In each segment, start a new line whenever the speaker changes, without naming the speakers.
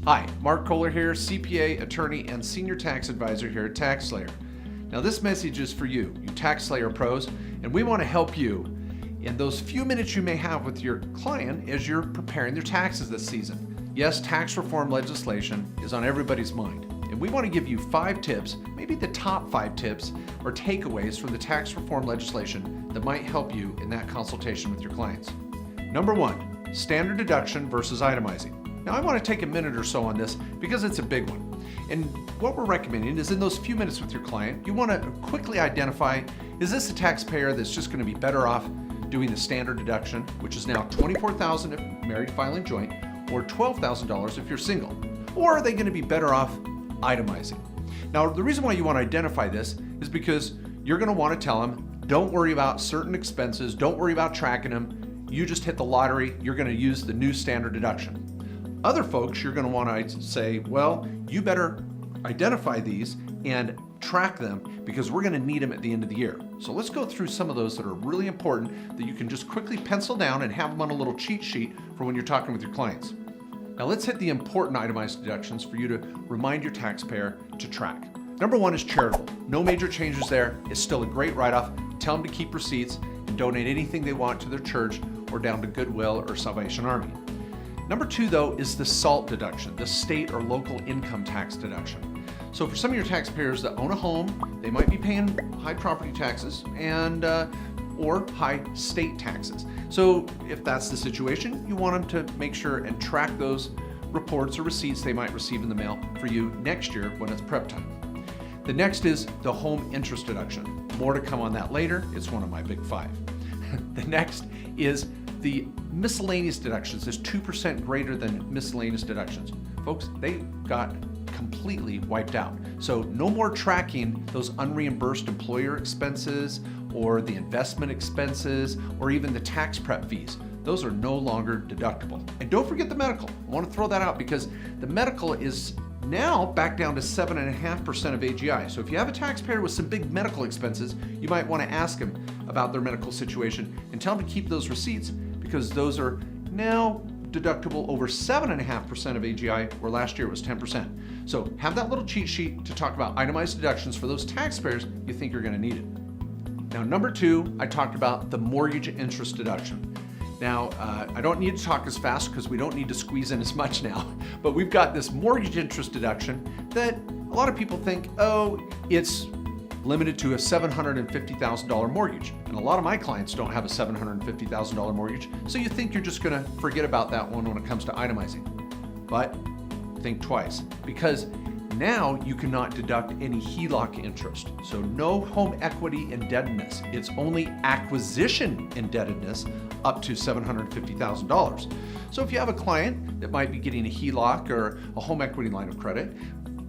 Hi, Mark Kohler here, CPA, attorney, and senior tax advisor here at TaxSlayer. Now this message is for you TaxSlayer pros, and we want to help you in those few minutes you may have with your client as you're preparing their taxes this season. Yes, tax reform legislation is on everybody's mind, and we want to give you 5 tips, maybe the top 5 tips or takeaways from the tax reform legislation that might help you in that consultation with your clients. Number 1, standard deduction versus itemizing. Now I want to take a minute or so on this because it's a big one. And what we're recommending is in those few minutes with your client, you want to quickly identify, is this a taxpayer that's just going to be better off doing the standard deduction, which is now $24,000 if married filing joint, or $12,000 if you're single? Or are they going to be better off itemizing? Now the reason why you want to identify this is because you're going to want to tell them, don't worry about certain expenses, don't worry about tracking them, you just hit the lottery, you're going to use the new standard deduction. Other folks, you're going to want to say, well, you better identify these and track them because we're going to need them at the end of the year. So let's go through some of those that are really important that you can just quickly pencil down and have them on a little cheat sheet for when you're talking with your clients. Now let's hit the important itemized deductions for you to remind your taxpayer to track. Number 1 is charitable. No major changes there. It's still a great write-off. Tell them to keep receipts and donate anything they want to their church or down to Goodwill or Salvation Army. Number 2, though, is the SALT deduction, the state or local income tax deduction. So for some of your taxpayers that own a home, they might be paying high property taxes and or high state taxes. So if that's the situation, you want them to make sure and track those reports or receipts they might receive in the mail for you next year when it's prep time. The next is the home interest deduction. More to come on that later. It's one of my big 5. The next is the miscellaneous deductions is 2% greater than miscellaneous deductions. Folks, they got completely wiped out. So no more tracking those unreimbursed employer expenses or the investment expenses or even the tax prep fees. Those are no longer deductible. And don't forget the medical. I want to throw that out because the medical is now back down to 7.5% of AGI. So if you have a taxpayer with some big medical expenses, you might want to ask them about their medical situation and tell them to keep those receipts because those are now deductible over 7.5% of AGI, where last year it was 10%. So have that little cheat sheet to talk about itemized deductions for those taxpayers you think are going to need it. Now, number 2, I talked about the mortgage interest deduction. Now, I don't need to talk as fast because we don't need to squeeze in as much now, but we've got this mortgage interest deduction that a lot of people think, oh, it's limited to a $750,000 mortgage. And a lot of my clients don't have a $750,000 mortgage, so you think you're just going to forget about that one when it comes to itemizing. But think twice, because now you cannot deduct any HELOC interest. So no home equity indebtedness. It's only acquisition indebtedness up to $750,000. So if you have a client that might be getting a HELOC or a home equity line of credit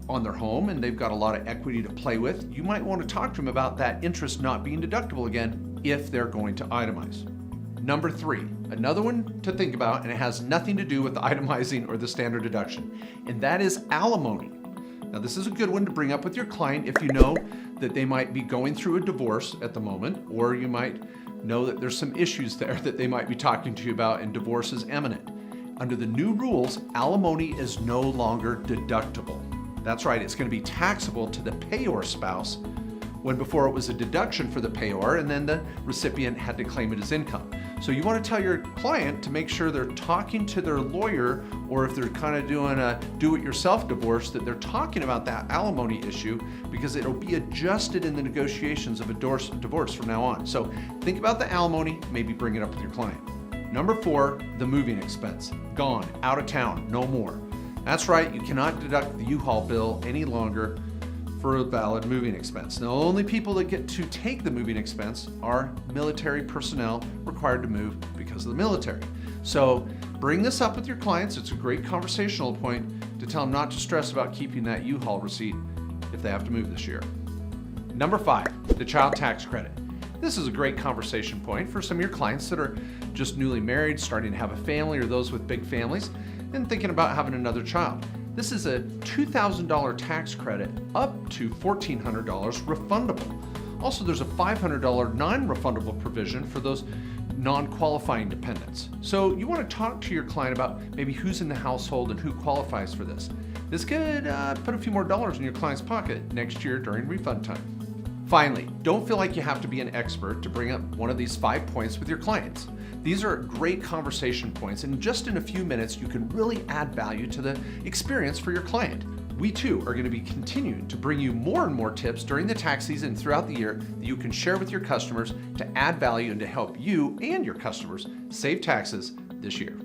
on their home and they've got a lot of equity to play with, you might want to talk to them about that interest not being deductible again if they're going to itemize. Number 3, another one to think about, and it has nothing to do with the itemizing or the standard deduction, and that is alimony. Now this is a good one to bring up with your client if you know that they might be going through a divorce at the moment, or you might know that there's some issues there that they might be talking to you about and divorce is imminent. Under the new rules, alimony is no longer deductible. That's right, it's going to be taxable to the payor spouse when before it was a deduction for the payor and then the recipient had to claim it as income. So you want to tell your client to make sure they're talking to their lawyer, or if they're kind of doing a do-it-yourself divorce, that they're talking about that alimony issue because it'll be adjusted in the negotiations of a divorce from now on. So think about the alimony, maybe bring it up with your client. Number 4, the moving expense. Gone, out of town, no more. That's right, you cannot deduct the U-Haul bill any longer for a valid moving expense. Now, the only people that get to take the moving expense are military personnel required to move because of the military. So bring this up with your clients. It's a great conversational point to tell them not to stress about keeping that U-Haul receipt if they have to move this year. Number 5, the child tax credit. This is a great conversation point for some of your clients that are just newly married, starting to have a family, or those with big families and thinking about having another child. This is a $2,000 tax credit up to $1,400 refundable. Also, there's a $500 non-refundable provision for those non-qualifying dependents. So you want to talk to your client about maybe who's in the household and who qualifies for this. This could put a few more dollars in your client's pocket next year during refund time. Finally, don't feel like you have to be an expert to bring up one of these 5 points with your clients. These are great conversation points, and just in a few minutes, you can really add value to the experience for your client. We too are going to be continuing to bring you more and more tips during the tax season throughout the year that you can share with your customers to add value and to help you and your customers save taxes this year.